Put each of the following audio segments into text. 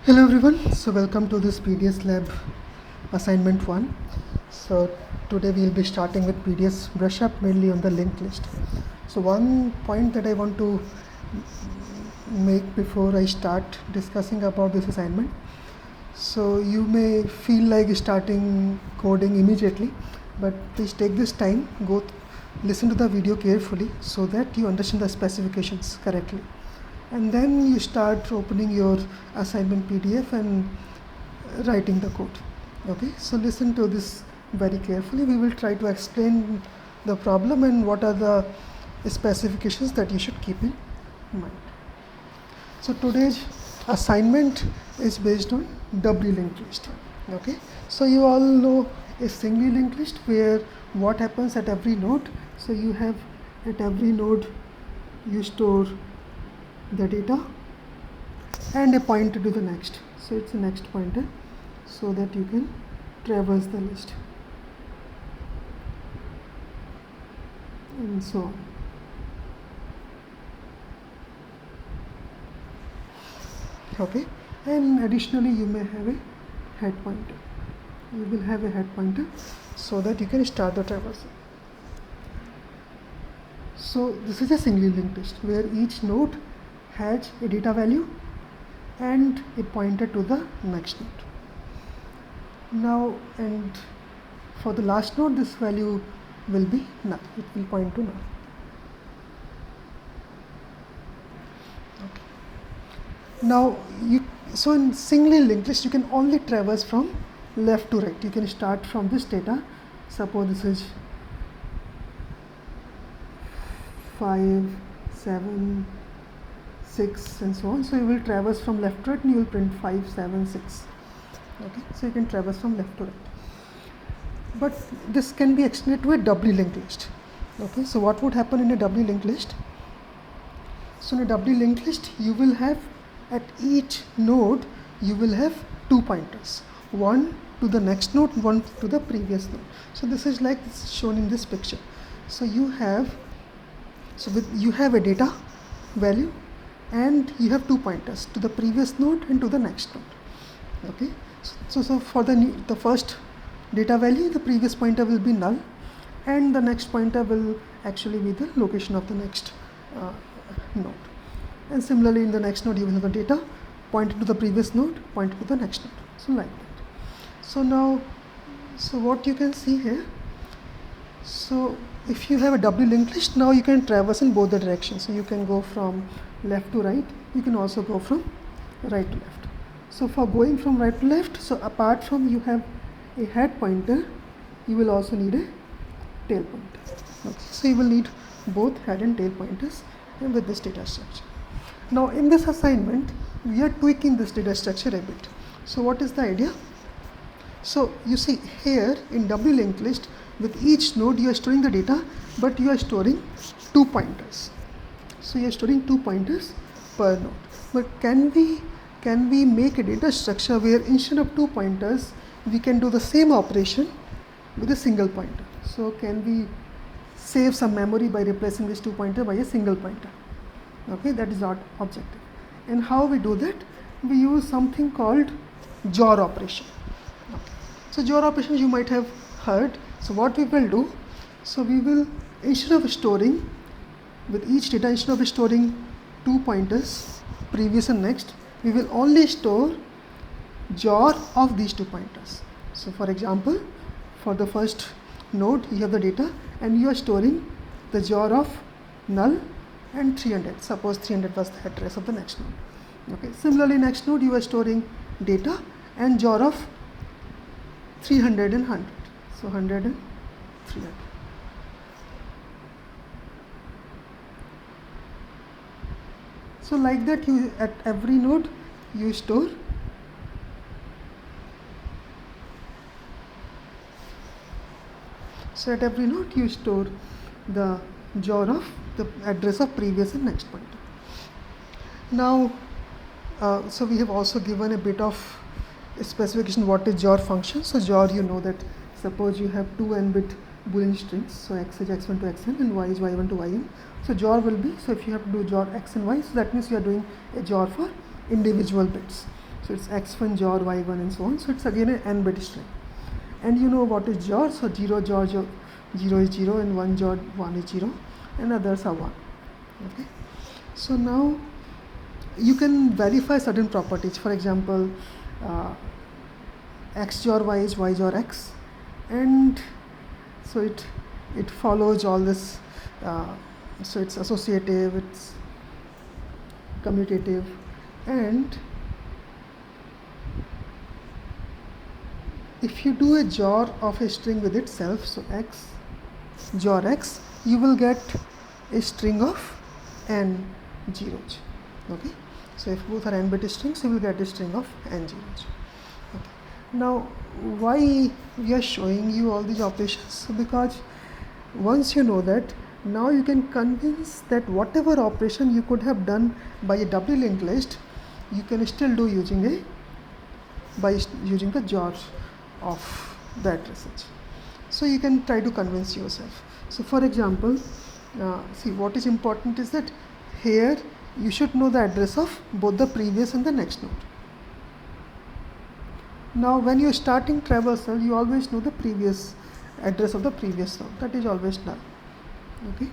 Hello everyone, so welcome to this PDS Lab assignment 1. So today we will be starting with PDS brush up mainly on the linked list. So one point that I want to make before I start discussing about this assignment. So you may feel like starting coding immediately, but please take this time, listen to the video carefully so that you understand the specifications correctly. And then you start opening your assignment PDF and writing the code. Okay, so listen to this very carefully. We will try to explain the problem and what are the specifications that you should keep in mind. So today's assignment is based on doubly linked list. Okay, so you all know a singly linked list where what happens at every node. So you have at every node you store the data and a pointer to the next. So it's a next pointer so that you can traverse the list and so on. Okay, and additionally you may have a head pointer. You will have a head pointer so that you can start the traversal. So this is a singly linked list where each node has a data value and a pointer to the next node. Now, and for the last node, this value will be null. It will point to null. Okay. Now, so in singly linked list, you can only traverse from left to right. You can start from this data. Suppose this is 5, 7, 6 and so on. So you will traverse from left to right and you will print 5, 7, 6. Okay, so you can traverse from left to right. But this can be extended to a doubly linked list. Okay, so what would happen in a doubly linked list? So in a doubly linked list, you will have at each node, you will have two pointers. One to the next node, one to the previous node. So this is like this is shown in this picture. So you have a data value and you have two pointers to the previous node and to the next node. Okay, so for the first data value, the previous pointer will be null and the next pointer will actually be the location of the next node. And similarly in the next node you will have the data pointed to the previous node, pointed to the next node. So like that. So now, so what you can see here, so if you have a doubly linked list, now you can traverse in both the directions. So you can go from left to right, you can also go from right to left. So for going from right to left, so apart from you have a head pointer, you will also need a tail pointer. Okay. So you will need both head and tail pointers and with this data structure. Now in this assignment, we are tweaking this data structure a bit. So what is the idea? So you see here in doubly linked list, with each node you are storing the data, but you are storing two pointers. So you are storing two pointers per node. But can we make a data structure where instead of two pointers, we can do the same operation with a single pointer? So can we save some memory by replacing this two pointer by a single pointer? Okay, that is our objective. And how we do that? We use something called JOR operation. Okay. So JOR operation you might have heard. So what we will do, so we will, instead of storing with each data, instead of storing two pointers, previous and next, we will only store JOR of these two pointers. So for example, for the first node, you have the data and you are storing the JOR of null and 300. Suppose 300 was the address of the next node. Okay. Similarly, next node, you are storing data and JOR of 300 and 100. So 100 and 300. So like that, you at every node you store the JOR of the address of previous and next pointer. Now, so we have also given a bit of specification what is JOR function. So JOR, you know that suppose you have two n-bit Boolean strings, so x is x1 to xn and y is y1 to yn. So JOR will be, so if you have to do JOR x and y, so that means you are doing a JOR for individual bits. So it's x1 jar y1 and so on. So it's again an n bit string. And you know what is jar? So 0 jar 0 is 0 and 1 jar 1 is 0 and others are 1. Okay. So now you can verify certain properties. For example, x jar y is y jar x, and so it follows all this. So it's associative, it's commutative, and if you do a jar of a string with itself, so x jar x, you will get a string of n zeros. Okay, so if both are n bit strings, you will get a string of n zeros. Okay. Now, why we are showing you all these operations? So because once you know that, now you can convince that whatever operation you could have done by a doubly linked list, you can still do using the jar of the addresses. So you can try to convince yourself. So for example, see, what is important is that here you should know the address of both the previous and the next node. Now when you are starting traversal, you always know the previous address of the previous node. That is always done. Okay.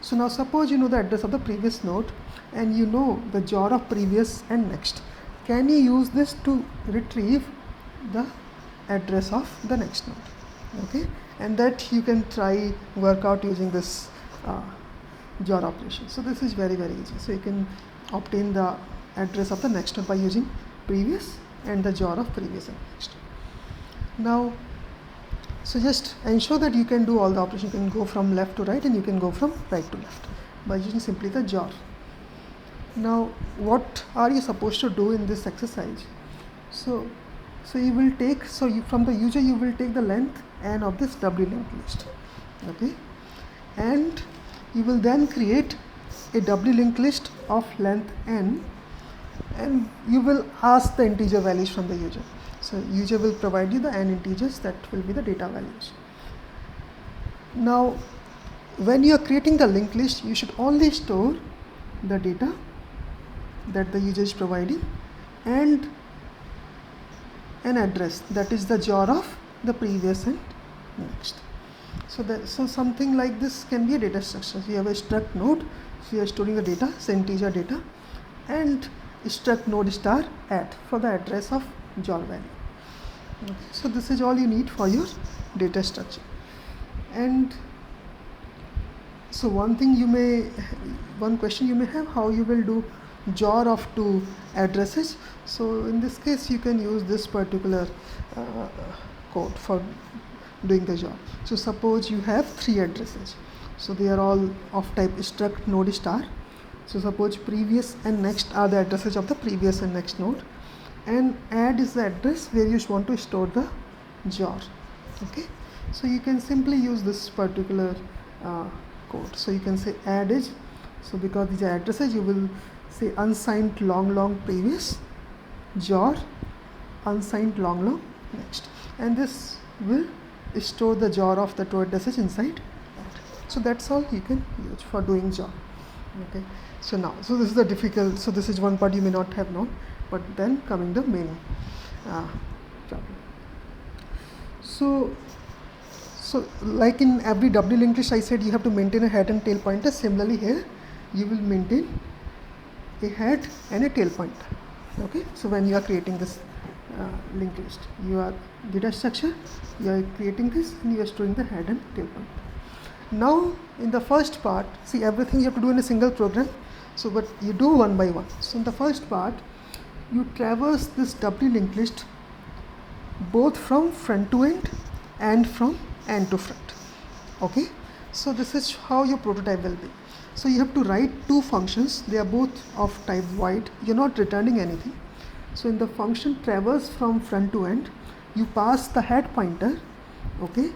So now suppose you know the address of the previous node and you know the jar of previous and next. Can you use this to retrieve the address of the next node? Okay. And that you can try work out using this jar operation. So this is very easy. So you can obtain the address of the next node by using previous and the jar of previous and next. Now, so just ensure that you can do all the operations. You can go from left to right and you can go from right to left by using simply the jar. Now, what are you supposed to do in this exercise? So you will take, from the user you will take the length n of this doubly linked list. Okay, and you will then create a doubly linked list of length n, and you will ask the integer values from the user. So user will provide you the n integers that will be the data values. Now when you are creating the linked list, you should only store the data that the user is providing and an address, that is the jar of the previous and next. So something like this can be a data structure. So you have a struct node, so you are storing the data, so integer data, and struct node star add for the address of jar value. Okay. So this is all you need for your data structure. And so one question you may have, how you will do jar of two addresses. So in this case you can use this particular code for doing the jar. So suppose you have 3 addresses, so they are all of type struct node star. So suppose previous and next are the addresses of the previous and next node, and add is the address where you want to store the jar. Okay, so you can simply use this particular code. So you can say add is, so because these are addresses, you will say unsigned long previous jar unsigned long next, and this will store the jar of the 2 addresses inside. So that's all you can use for doing jar. Okay, so now, so this is the difficult, so this is one part you may not have known, but then coming the main problem. So like in every doubly linked list, I said you have to maintain a head and tail pointer. Similarly here you will maintain a head and a tail pointer. Okay, so when you are creating this linked list, you are data structure, you are creating this and you are storing the head and tail pointer. Now in the first part, see, everything you have to do in a single program, so but you do one by one. So in the first part you traverse this doubly linked list both from front to end and from end to front. Okay, so this is how your prototype will be. So you have to write 2 functions, they are both of type void, you're not returning anything. So in the function traverse from front to end, you pass the head pointer, okay,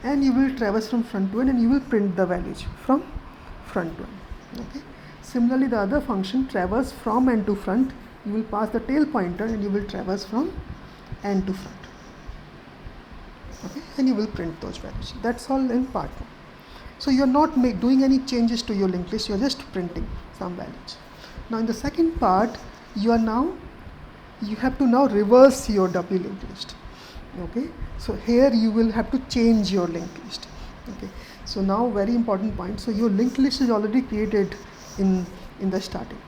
and you will traverse from front to end and you will print the values from front to end. Okay, similarly the other function traverse from end to front, you will pass the tail pointer and you will traverse from end to front. Okay, and you will print those values. That's all in part 1. So you are not doing any changes to your linked list, you are just printing some values. Now in the second part, you are now you have to now reverse your W linked list. Okay, so here you will have to change your linked list. Okay, so now very important point. So your linked list is already created in the starting.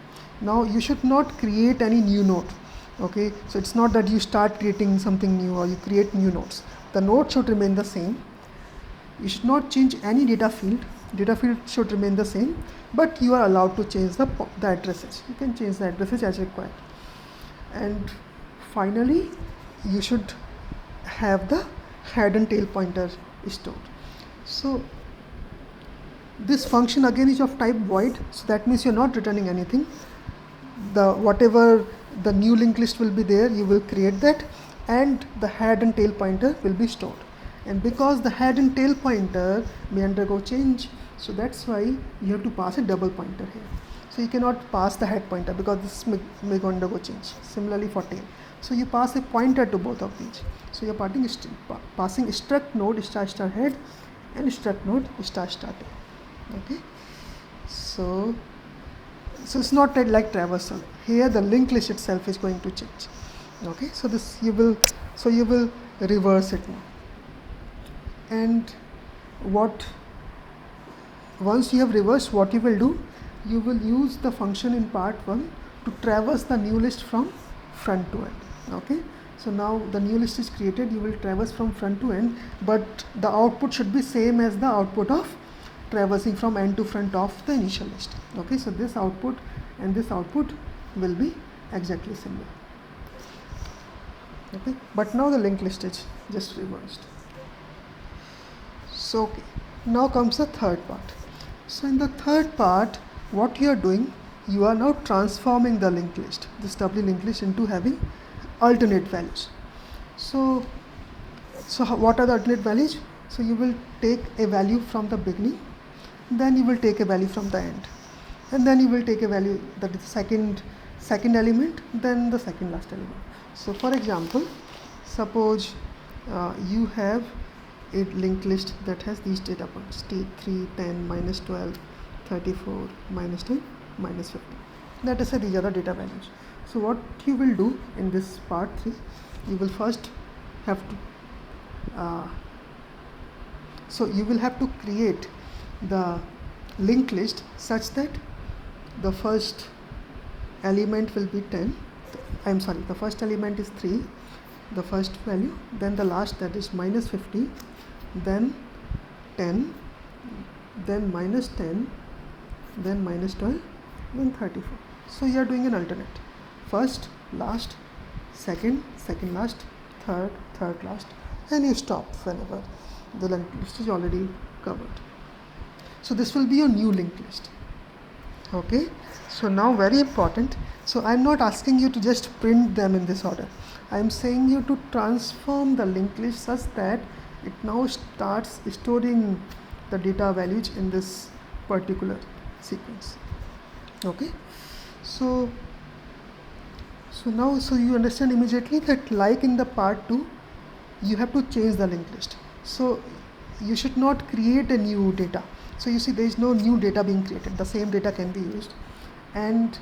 Now you should not create any new node. Okay, so it's not that you start creating something new or you create new nodes. The node should remain the same. You should not change any data field. Data field should remain the same, but you are allowed to change the addresses. You can change the addresses as required. And finally, you should have the head and tail pointer stored. So this function again is of type void, so that means you're not returning anything. Whatever the new linked list will be there, you will create that, and the head and tail pointer will be stored. And because the head and tail pointer may undergo change, so that's why you have to pass a double pointer here. So you cannot pass the head pointer because this may undergo change. Similarly for tail. So you pass a pointer to both of these. So you're passing struct node star star head and struct node star star tail. Okay. So it's not like traversal. Here the linked list itself is going to change. Okay. So you will reverse it now. And once you have reversed, what you will do, you will use the function in part 1 to traverse the new list from front to end. Okay, so now the new list is created, you will traverse from front to end, but the output should be same as the output of traversing from end to front of the initial list. Okay, so this output and this output will be exactly similar. Okay, but now the linked list is just reversed. So okay, now comes the third part. So in the third part, what you are doing, you are now transforming the linked list, this W linked list, into having alternate values. So what are the alternate values? So you will take a value from the beginning, then you will take a value from the end, and then you will take a value that is the second element, then the second last element. So for example, suppose you have a linked list that has these data points T3, 10, minus 12, 34, minus 10, minus 50. Let us say these are the data values. So what you will do in this part 3, you will first have to you will have to create the linked list such that the first element will be 10. The first element is 3, the first value, then the last, that is minus 50, then 10, then minus 10, then minus 12, then 34. So you are doing an alternate. First, last, second last, third last, and you stop whenever the linked list is already covered. So this will be your new linked list. Okay, so now very important. So I am not asking you to just print them in this order. I am saying you to transform the linked list such that it now starts storing the data values in this particular sequence. Okay, so now you understand immediately that, like in the part 2, you have to change the linked list. So you should not create a new data. So you see, there is no new data being created. The same data can be used, and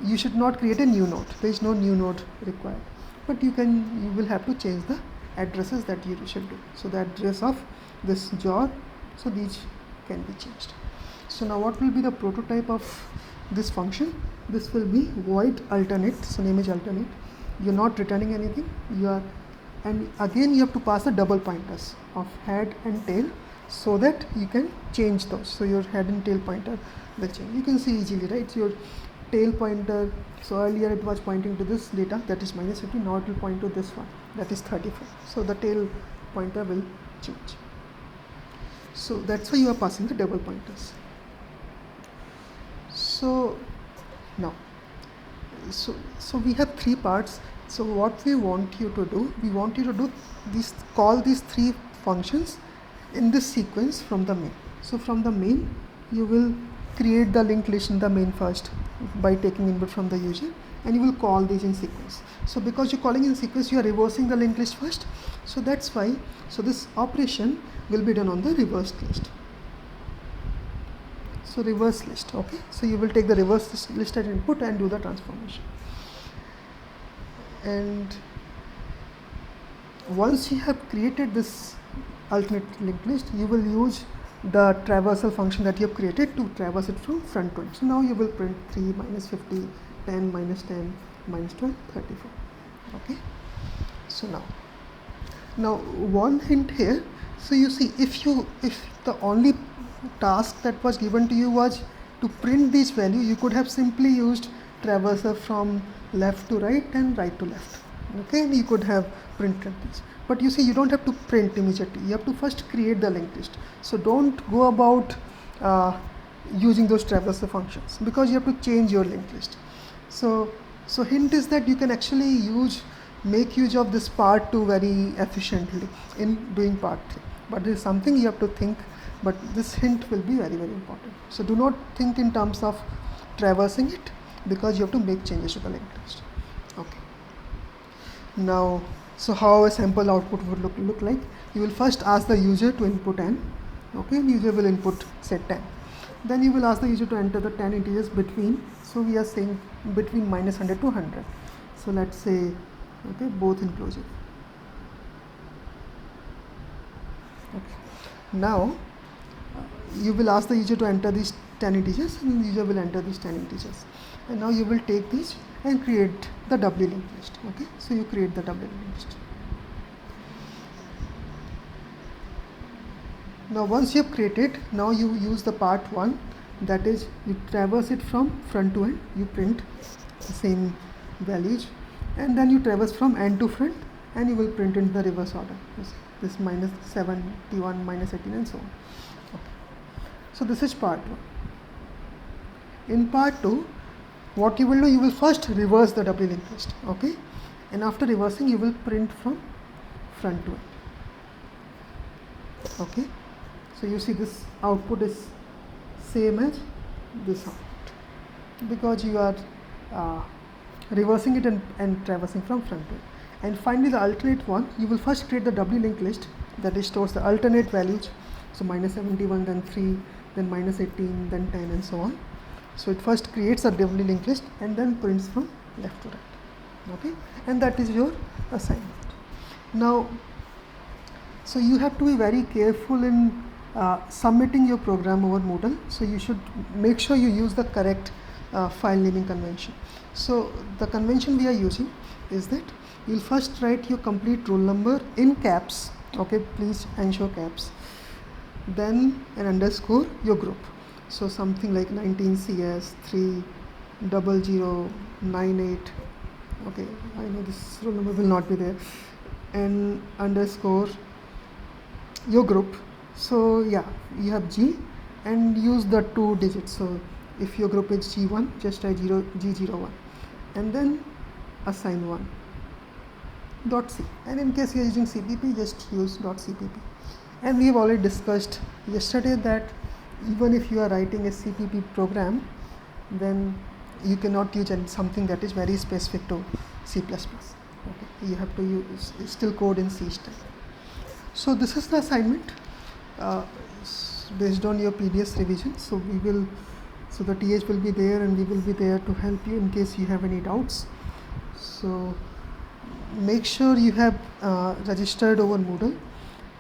you should not create a new node. There is no new node required, but you will have to change the addresses that you should do. So the address of this job, so these can be changed. So now what will be the prototype of this function? This will be void alternate. So name is alternate. You're not returning anything. And again you have to pass the double pointers of head and tail so that you can change those. So your head and tail pointer will change. You can see easily, right? So your tail pointer, so earlier it was pointing to this data, that is minus 50, now it will point to this one, that is 34. So the tail pointer will change. So that's why you are passing the double pointers. So now, so we have 3 parts. So what we want you to do, call these 3 functions in this sequence from the main. So from the main, you will create the linked list in the main first by taking input from the user, and you will call these in sequence. So because you're calling in sequence, you are reversing the linked list first. So that's why, so this operation will be done on the reversed list. So reverse list, okay. So you will take the reverse list as input and do the transformation. And once you have created this alternate linked list, you will use the traversal function that you have created to traverse it from front to end. So now you will print 3 minus 50, 10 minus 10 minus 12, 34. Okay. So now one hint here. So you see, if the only task that was given to you was to print this value, you could have simply used traverser from left to right and right to left. Okay, and you could have printed this. But you see, you don't have to print immediately. You have to first create the linked list. So don't go about using those traverser functions, because you have to change your linked list. So hint is that you can actually make use of this part 2 very efficiently in doing part 3. But there is something you have to think, but this hint will be very, very important. So do not think in terms of traversing it, because you have to make changes to the linked list. Okay. Now, so how a sample output would look like? You will first ask the user to input n. Okay, and user will input say 10. Then you will ask the user to enter the 10 integers between. So we are saying between minus 100 to 100. So let's say, okay, both inclusive. Okay. Now you will ask the user to enter these 10 integers, and the user will enter these 10 integers. And now you will take these and create the doubly linked list. Okay, so you create the doubly linked list. Now once you have created, now you use the part 1, that is, you traverse it from front to end, you print the same values, and then you traverse from end to front, and you will print in the reverse order, this minus 71, minus 18, and so on. Okay. So this is part 1. In part 2, what you will do, you will first reverse the doubly linked list. Okay, and after reversing, you will print from front to end. Okay, so you see this output is same as this output, because you are reversing it and traversing from front to end. And finally, the alternate one, you will first create the doubly linked list that stores the alternate values. So minus 71, then 3, then minus 18, then 10, and so on. So it first creates a doubly linked list and then prints from left to right. Okay, and that is your assignment. Now, so you have to be very careful in submitting your program over Moodle. So you should make sure you use the correct file naming convention. So the convention we are using is that you'll first write your complete roll number in caps. Okay, please ensure caps. Then an underscore your group. So something like 19CS 30098. Okay, I know this roll number will not be there. And underscore your group. So yeah, you have G, and use the 2 digits. So if your group is G1, just write G01, and then assign 1 .c. And in case you are using CPP, just use .cpp. And we have already discussed yesterday that even if you are writing a CPP program, then you cannot use something that is very specific to C++. Okay, you have to use still code in C style. So this is the assignment based on your previous revision. So the TH will be there, and we will be there to help you in case you have any doubts. So make sure you have registered over Moodle,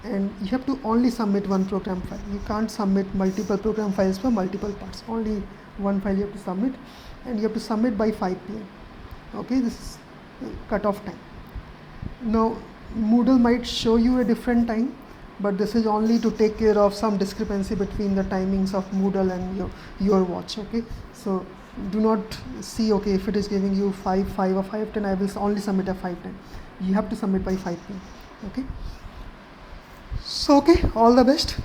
and you have to only submit one program file. You can't submit multiple program files for multiple parts. Only one file you have to submit, and you have to submit by 5 p.m. Okay, this is cutoff time. Now Moodle might show you a different time, but this is only to take care of some discrepancy between the timings of Moodle and your watch. Okay, so do not see, okay, if it is giving you 5:05 or 5:10, I will only submit at 5:10. You have to submit by 5 p.m. Okay. So okay, all the best.